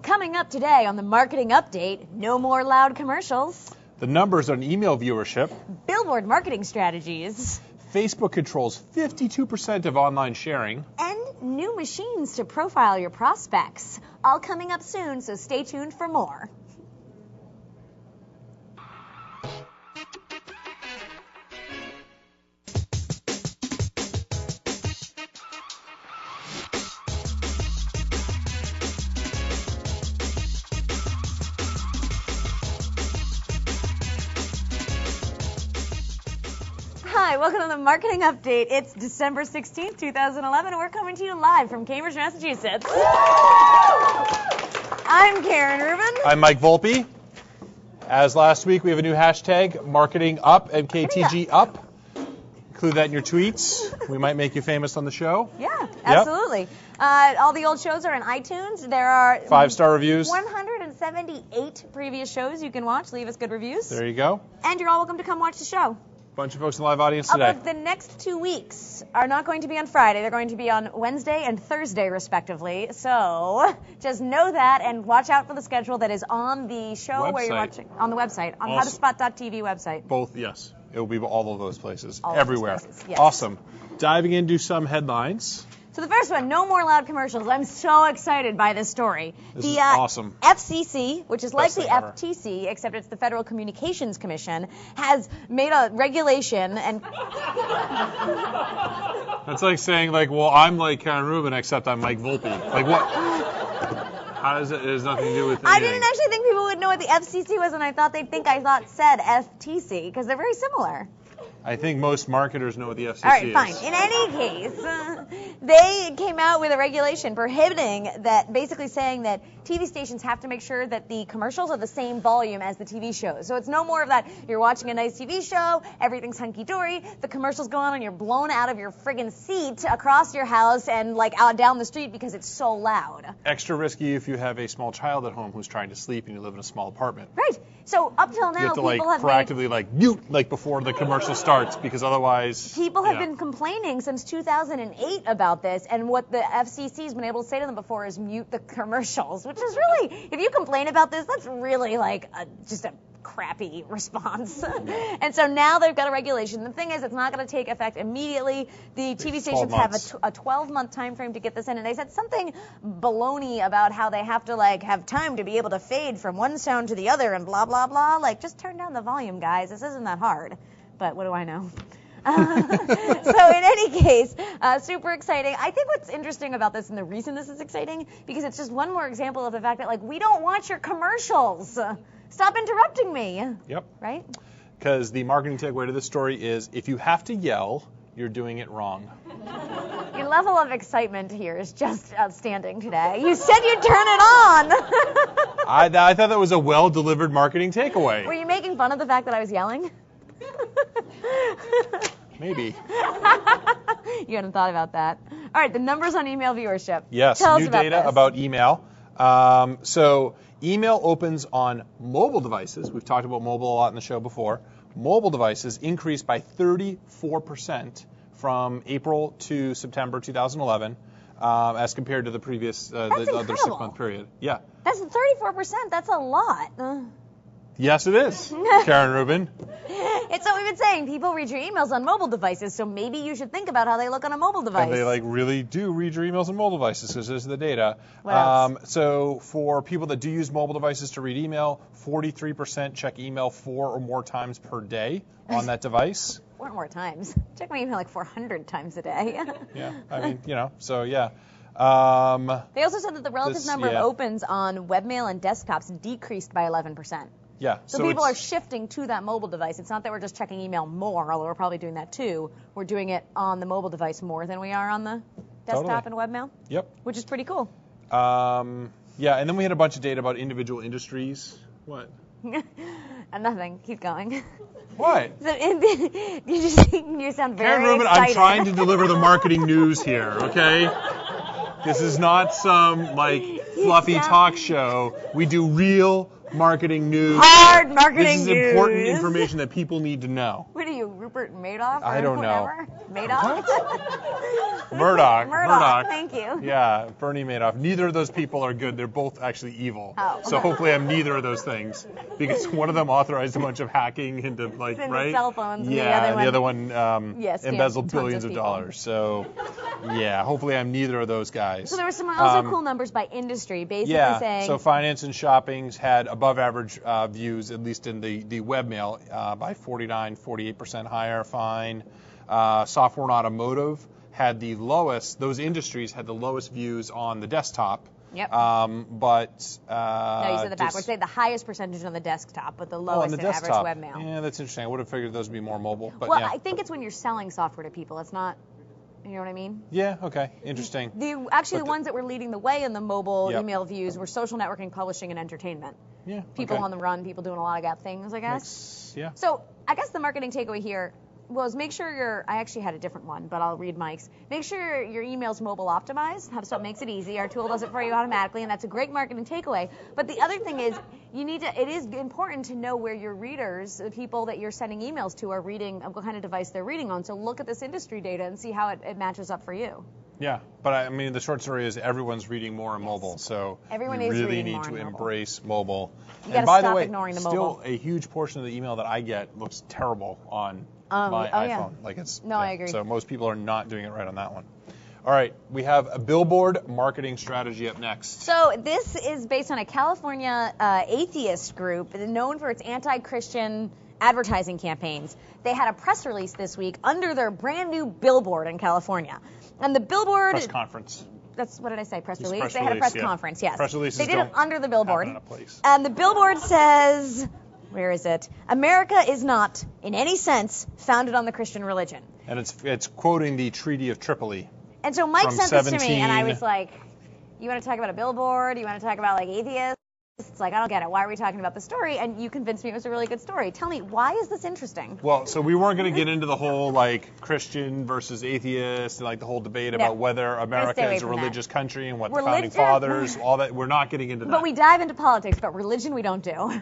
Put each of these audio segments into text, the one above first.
Coming up today on the Marketing Update, no more loud commercials. The numbers on email viewership. Billboard marketing strategies. Facebook controls 52% of online sharing. And new machines to profile your prospects. All coming up soon, so stay tuned for more. Hi, welcome to the Marketing Update. It's December 16th, 2011, and we're coming to you live from Cambridge, Massachusetts. I'm Karen Rubin. I'm Mike Volpe. As last week, we have a new hashtag, Marketing Up, MKTG Up. Include that in your tweets. We might make you famous on the show. Yeah, absolutely. Yep. All the old shows are in iTunes. There are 5-star reviews. 178 previous shows you can watch. Leave us good reviews. There you go. And you're all welcome to come watch the show. Bunch of folks in the live audience today. The next 2 weeks are not going to be on Friday. They're going to be on Wednesday and Thursday, respectively. So just know that and watch out for the schedule that is on the show where you're watching. On the website, on HubSpot.tv website. Both, yes. It will be all of those places, all everywhere. Those places, yes. Awesome. Diving into some headlines. So the first one, no more loud commercials. I'm so excited by this story. This is awesome. FCC, which is like the FTC, except it's the Federal Communications Commission, has made a regulation and... That's like saying, like, well, I'm like Karen Rubin, except I'm Mike Volpe. Like, what? How does it? It has nothing to do with anything. I didn't actually think people would know what the FCC was, and I thought they'd think I said FTC, because they're very similar. I think most marketers know what the FCC is. All right, fine. In any case, they came out with a regulation prohibiting that, basically saying that TV stations have to make sure that the commercials are the same volume as the TV shows. So it's no more of that you're watching a nice TV show, everything's hunky-dory, the commercials go on and you're blown out of your friggin' seat across your house and like out down the street because it's so loud. Extra risky if you have a small child at home who's trying to sleep and you live in a small apartment. Right. So up till now, you have to proactively mute before the commercial starts, because otherwise people have been complaining since 2008 about this, and what the FCC's been able to say to them before is mute the commercials, which is really, if you complain about this, that's really like just a crappy response. And so now they've got a regulation. The thing is, it's not going to take effect immediately. The TV stations have a 12-month time frame to get this in, and they said something baloney about how they have to have time to be able to fade from one sound to the other and blah blah blah. Like, just turn down the volume, guys. This isn't that hard. But what do I know? So in any case, super exciting. I think what's interesting about this, and the reason this is exciting, because it's just one more example of the fact that we don't want your commercials. Stop interrupting me. Yep. Right? Because the marketing takeaway to this story is, if you have to yell, you're doing it wrong. Your level of excitement here is just outstanding today. You said you'd turn it on. I thought that was a well-delivered marketing takeaway. Were you making fun of the fact that I was yelling? Maybe. You hadn't thought about that. All right, the numbers on email viewership. Yes, Tell us new about data this. about email. So email opens on mobile devices. We've talked about mobile a lot in the show before. Mobile devices increased by 34% from April to September 2011 as compared to the previous the other 6-month period. Yeah. That's 34%. That's a lot. Yes, it is, Karen Rubin. It's what we've been saying. People read your emails on mobile devices, so maybe you should think about how they look on a mobile device. And they really do read your emails on mobile devices, because this is the data. What else? So for people that do use mobile devices to read email, 43% check email 4 or more times per day on that device. 4 or more times. Check my email 400 times a day. Yeah, I mean, so yeah. They also said that the relative number of opens on webmail and desktops decreased by 11%. Yeah. So people are shifting to that mobile device. It's not that we're just checking email more, although we're probably doing that too. We're doing it on the mobile device more than we are on the desktop and webmail. Yep. Which is pretty cool. Yeah, and then we had a bunch of data about individual industries. What? Nothing. Keep going. What? You sound very Karen Rubin, excited. I'm trying to deliver the marketing news here, okay? This is not some, fluffy talk show. We do real marketing news. Hard marketing news. This is important information that people need to know. What are you, Rupert Madoff? I don't know. Whatever? Madoff? Murdoch. Thank you. Yeah, Bernie Madoff. Neither of those people are good. They're both actually evil. Oh. So hopefully I'm neither of those things, because one of them authorized a bunch of hacking into right? cell phones. Yeah, and the other one embezzled tons billions of people. dollars. So yeah, hopefully I'm neither of those guys. So there were some also cool numbers by industry, basically saying. So finance and shopping had above average views, at least in the webmail, by 48% higher. Fine. Software and automotive had the lowest. Those industries had the lowest views on the desktop. Yep. But no, you said the backwards. Say the highest percentage on the desktop, but the lowest on the in desktop. average webmail. Yeah, that's interesting. I would have figured those would be more mobile. But well, yeah. I think it's when you're selling software to people. It's not. You know what I mean? Yeah. Okay. Interesting. The ones that were leading the way in the mobile email views were social networking, publishing, and entertainment. Yeah. People on the run, people doing a lot of things, I guess. Yeah. So I guess the marketing takeaway here was make sure I actually had a different one, but I'll read Mike's. Make sure your email's mobile optimized. HubSpot makes it easy. Our tool does it for you automatically, and that's a great marketing takeaway. But the other thing is it is important to know where your readers, the people that you're sending emails to, are reading, what kind of device they're reading on. So look at this industry data and see how it matches up for you. Yeah, but I mean, the short story is everyone's reading more on mobile, so everyone you is really reading need more to on mobile. embrace mobile. You And gotta by stop the way, ignoring the still mobile. a huge portion of the email that I get looks terrible on my oh, iPhone. yeah. Like it's No, I agree. So most people are not doing it right on that one. All right, we have a billboard marketing strategy up next. So this is based on a California atheist group known for its anti-Christian advertising campaigns. They had a press release this week under their brand new billboard in California. And the billboard... Press conference. That's what did I say? Press It's release? press They had a release, press conference, yes. Press releases they did it under the billboard. happen in a place. And the billboard says, where is it? America is not, in any sense, founded on the Christian religion. And it's quoting the Treaty of Tripoli. And so Mike From sent this to me, and I 17 was like, you want to talk about a billboard? You want to talk about, like, atheists? It's like, I don't get it. Why are we talking about the story? And you convinced me it was a really good story. Tell me, why is this interesting? Well, so we weren't going to get into the whole, like, Christian versus atheist, and, like, the whole debate about whether America is a religious country and what the founding fathers, all that. We're not getting into that. But we dive into politics, but religion we don't do.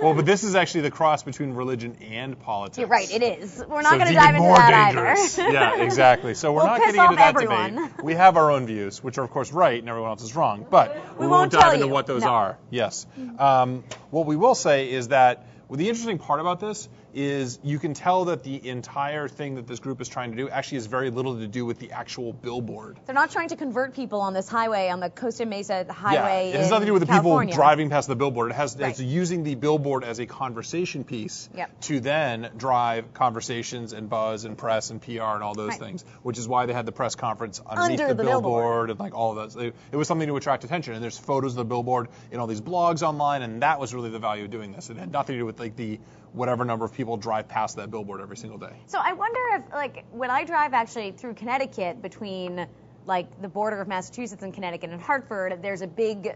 Well, but this is actually the cross between religion and politics. You're right, it is. We're not So going to it's dive even into more that dangerous. either. Yeah, exactly. So we're We'll not piss getting into off that everyone. debate. We have our own views, which are, of course, right, and everyone else is wrong. But we won't tell dive into you. what those No. are. Yes. What we will say is that the interesting part about this is you can tell that the entire thing that this group is trying to do actually has very little to do with the actual billboard. They're not trying to convert people on this highway, on the Costa Mesa highway. Yeah, it has nothing to do with the California. people driving past the billboard. It's Right. using the billboard as a conversation piece Yep. to then drive conversations and buzz and press and PR and all those Right. things, which is why they had the press conference underneath Under the the billboard and like all of that. It was something to attract attention, and there's photos of the billboard in all these blogs online, and that was really the value of doing this. It had nothing to do with like the whatever number of people drive past that billboard every single day. So I wonder if, like, when I drive actually through Connecticut between, like, the border of Massachusetts and Connecticut and Hartford, there's a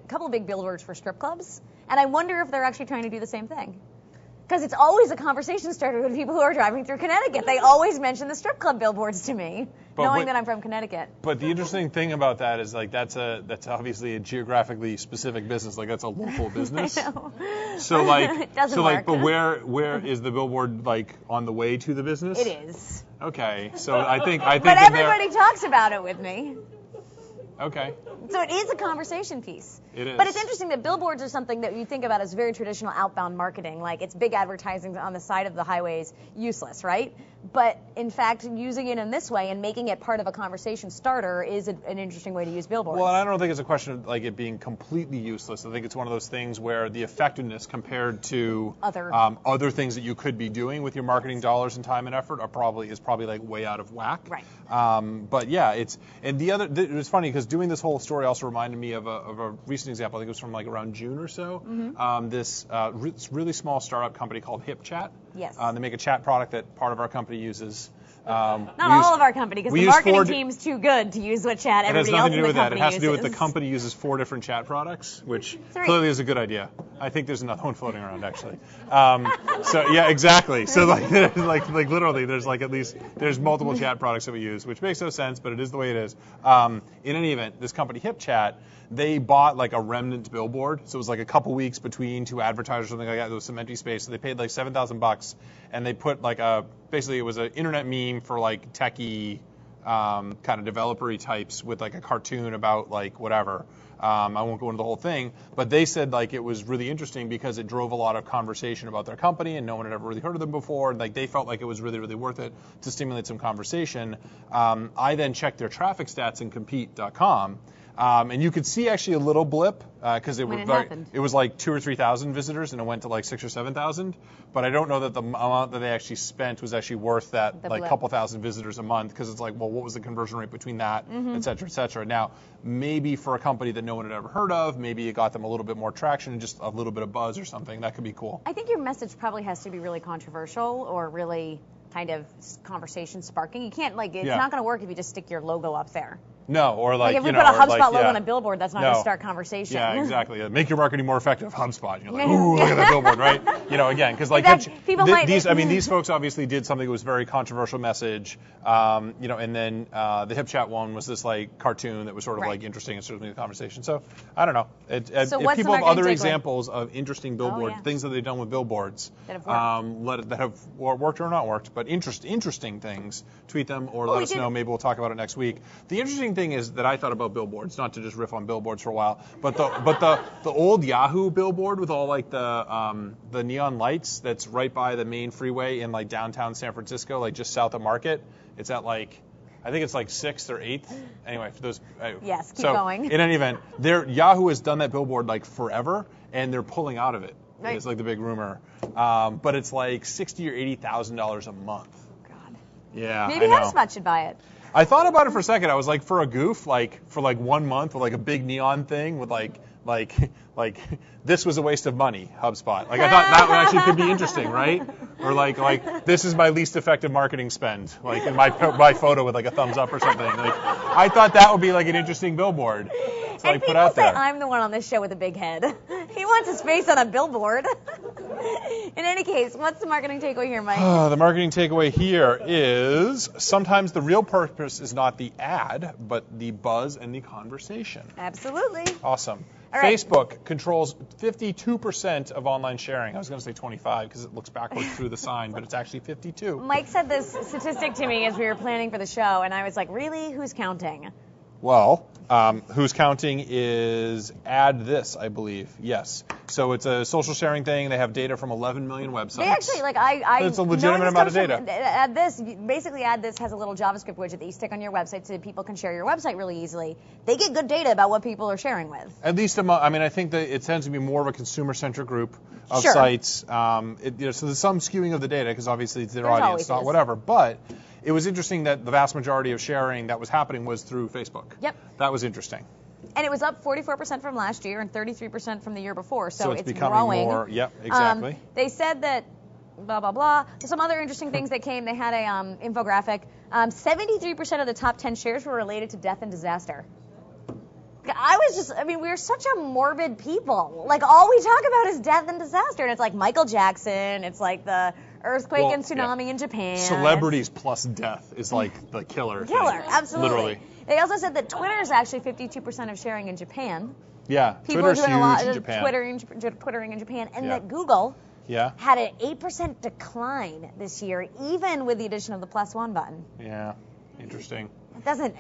couple of big billboards for strip clubs, and I wonder if they're actually trying to do the same thing. Because it's always a conversation starter with people who are driving through Connecticut. They always mention the strip club billboards to me, knowing that I'm from Connecticut. But the interesting thing about that is like that's obviously a geographically specific business. Like that's a local business. I know. So like It doesn't work. but where is the billboard like on the way to the business? It is. Okay. So I think But in there- everybody talks about it with me. Okay. So it is a conversation piece. It is. But it's interesting that billboards are something that you think about as very traditional outbound marketing. Like it's big advertising on the side of the highways, useless, right? But in fact, using it in this way and making it part of a conversation starter is an interesting way to use billboards. Well, I don't think it's a question of like it being completely useless. I think it's one of those things where the effectiveness compared to other things that you could be doing with your marketing dollars and time and effort is probably like way out of whack. Right. But yeah, it's funny because doing this whole story also reminded me of a recent example. I think it was from like around June or so. Mm-hmm. This really small startup company called HipChat. Yes. They make a chat product that part of our company uses. Not all of our company, because the marketing team's too good to use what chat everybody else in the company uses. It has nothing to do with that. It has to do with the company uses 4 different chat products, which clearly is a good idea. I think there's another one floating around, actually. So yeah, exactly. So like literally, there's like there's multiple chat products that we use, which makes no sense, but it is the way it is. In any event, this company HipChat, they bought like a remnant billboard, so it was like a couple weeks between 2 advertisers or something like that. There was some empty space, so they paid like $7,000, and they put like basically it was an internet meme for like techie kind of developer-y types with like a cartoon about like whatever. I won't go into the whole thing, but they said like it was really interesting because it drove a lot of conversation about their company, and no one had ever really heard of them before. And like they felt like it was really, really worth it to stimulate some conversation. I then checked their traffic stats in Compete.com. And you could see actually a little blip because it was like 2,000 or 3,000 visitors, and it went to like 6,000 or 7,000. But I don't know that the amount that they actually spent was actually worth that like couple thousand visitors a month, because it's like, well, what was the conversion rate between that, et cetera, et cetera. Now, maybe for a company that no one had ever heard of, maybe it got them a little bit more traction, just a little bit of buzz or something. That could be cool. I think your message probably has to be really controversial or really kind of conversation sparking. You can't it's not going to work if you just stick your logo up there. No, or like, if we put a HubSpot logo on a billboard, that's not going to start conversation. Yeah, exactly. Make your marketing more effective, HubSpot. You're like, ooh, look at that billboard, right? Again, because like these folks obviously did something that was very controversial message. And then the HipChat one was this like cartoon that was sort of like interesting and certainly the conversation. So I don't know. If people have other examples of interesting billboard things that they've done with billboards that have worked or not worked, but interesting things, tweet them or let us know. Maybe we'll talk about it next week. The interesting thing is that I thought about billboards, not to just riff on billboards for a while, but the old Yahoo billboard with all like the neon lights that's right by the main freeway in like downtown San Francisco, like just south of Market. It's at like, I think it's like 6th or 8th. Anyway, for those. Yes, keep going. In any event, Yahoo has done that billboard like forever, and they're pulling out of it. Right. It's like the big rumor, but it's like $60,000 or $80,000 a month. God. Yeah. Maybe HubSpot should buy it. I thought about it for a second. I was like, for a goof, like for like 1 month with like a big neon thing with like this was a waste of money, HubSpot. Like I thought that actually could be interesting, right? Or like this is my least effective marketing spend, like in my photo with like a thumbs up or something. Like I thought that would be like an interesting billboard to like put out there. People say I'm the one on this show with a big head. He wants his face on a billboard. In any case, what's the marketing takeaway here, Mike? The marketing takeaway here is sometimes the real purpose is not the ad, but the buzz and the conversation. Absolutely. Awesome. Facebook controls 52% of online sharing. I was going to say 25 because it looks backwards through the sign, but it's actually 52. Mike said this statistic to me as we were planning for the show, and I was like, really? Who's counting? Well, who's counting is Add This, I believe. Yes. So it's a social sharing thing. They have data from 11 million websites. They actually, it's a legitimate amount of data. Add This has a little JavaScript widget that you stick on your website so that people can share your website really easily. They get good data about what people are sharing with. At least, I think that it tends to be more of a consumer-centric group of sites. So there's some skewing of the data because obviously it's their audience, not whatever. But it was interesting that the vast majority of sharing that was happening was through Facebook. Yep. That was interesting. And it was up 44% from last year and 33% from the year before. So it's becoming growing. More. Yep, exactly. They said that blah, blah, blah. Some other interesting things that came. They had a infographic. 73% of the top 10 shares were related to death and disaster. We're such a morbid people. Like, all we talk about is death and disaster. And it's like Michael Jackson. It's like the earthquake and tsunami in Japan. Celebrities plus death is like the killer thing. Absolutely. Literally. They also said that Twitter is actually 52% of sharing in Japan. Yeah, People Twitter's are doing huge a lot in of Japan. Twittering in Japan. And that Google had an 8% decline this year, even with the addition of the +1 button. Yeah, interesting. It doesn't,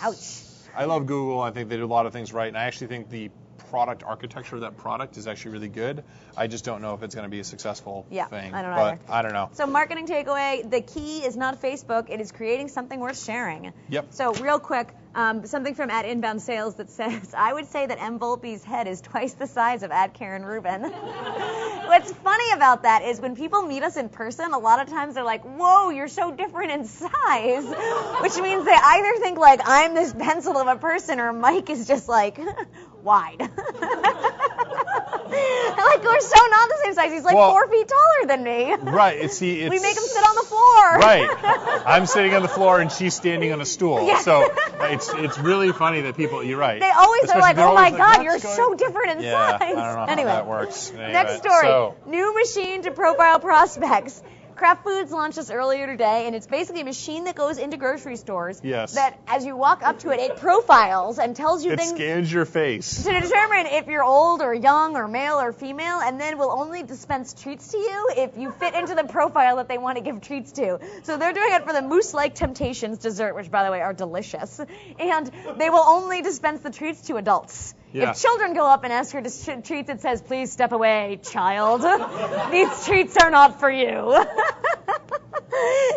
ouch. I love Google. I think they do a lot of things right. And I actually think the product architecture of that product is actually really good. I just don't know if it's going to be a successful thing. I don't know but either. I don't know. So marketing takeaway, the key is not Facebook. It is creating something worth sharing. Yep. So real quick, something from @inbound_sales that says, I would say that M. Volpe's head is twice the size of @Karen Rubin. What's funny about that is when people meet us in person, a lot of times they're like, whoa, you're so different in size, which means they either think like I'm this pencil of a person or Mike is just like wide. Like, we're so not the same size. He's like 4 feet taller than me. Right. We make him sit on the floor. Right. I'm sitting on the floor and she's standing on a stool. Yeah. So it's really funny that people, you're right. They always are like, oh my God, you're so different in size. I don't know how that works. Next story. New machine to profile prospects. Kraft Foods launched this earlier today, and it's basically a machine that goes into grocery stores. Yes. That as you walk up to it, it profiles and tells you It things scans your face. to determine if you're old or young or male or female, and then will only dispense treats to you if you fit into the profile that they want to give treats to. So they're doing it for the Moose-like Temptations dessert, which, by the way, are delicious. And they will only dispense the treats to adults. Yeah. If children go up and ask for treats, it says, "Please step away, child. These treats are not for you."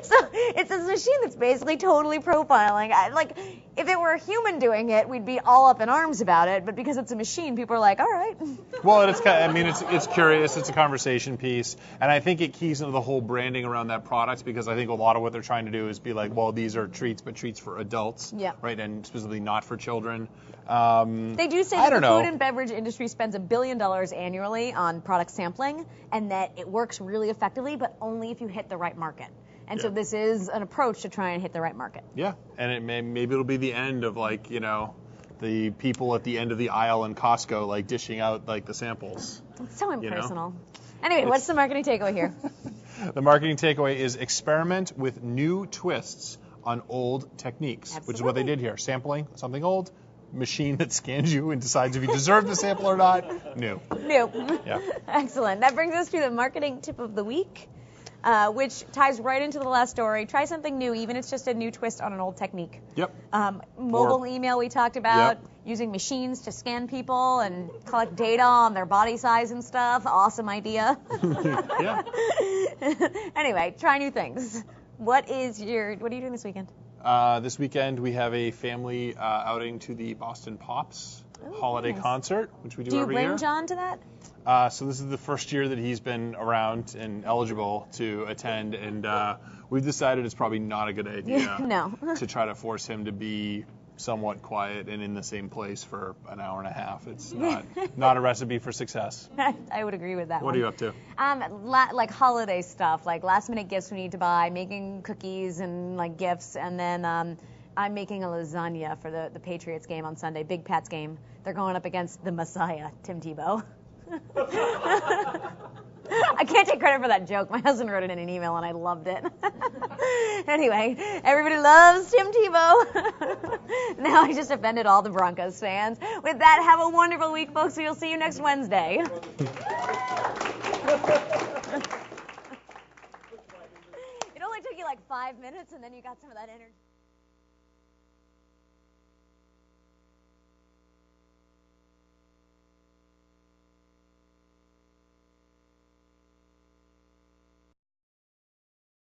So it's this machine that's basically totally profiling. Like, if it were a human doing it, we'd be all up in arms about it. But because it's a machine, people are like, all right. Well, it's kind of, I mean, it's curious. It's a conversation piece, and I think it keys into the whole branding around that product, because I think a lot of what they're trying to do is be like, well, these are treats, but treats for adults, Yeah. right, and specifically not for children. They do say that the know. food and beverage industry spends $1 billion annually on product sampling, and that it works really effectively, but only if you hit the right market. And so this is an approach to try and hit the right market. Yeah, and maybe it'll be the end of, like, you know, the people at the end of the aisle in Costco, like, dishing out, like, the samples. It's so impersonal. You know? Anyway, what's the marketing takeaway here? The marketing takeaway is experiment with new twists on old techniques, which is what they did here. Sampling something old, machine that scans you and decides if you deserve the sample or not. New. Yeah. Excellent. That brings us to the marketing tip of the week, which ties right into the last story. Try something new, even if it's just a new twist on an old technique. Yep. Mobile email we talked about, Yep. using machines to scan people and collect data on their body size and stuff. Awesome idea. Yeah. Anyway, try new things. What are you doing this weekend? This weekend we have a family outing to the Boston Pops holiday nice. concert, which we do Do you every bring year. John to that? So this is the first year that he's been around and eligible to attend, and we've decided it's probably not a good idea No. to try to force him to be somewhat quiet and in the same place for an hour and a half. It's not a recipe for success. I would agree with that. What are you up to? Like holiday stuff, like last minute gifts we need to buy, making cookies and like gifts, and then I'm making a lasagna for the Patriots game on Sunday, Big Pat's game. They're going up against the Messiah, Tim Tebow. I can't take credit for that joke. My husband wrote it in an email and I loved it. Anyway, everybody loves Tim Tebow. Now I just offended all the Broncos fans. With that, have a wonderful week, folks. We'll see you next Wednesday. It only took you like 5 minutes and then you got some of that energy.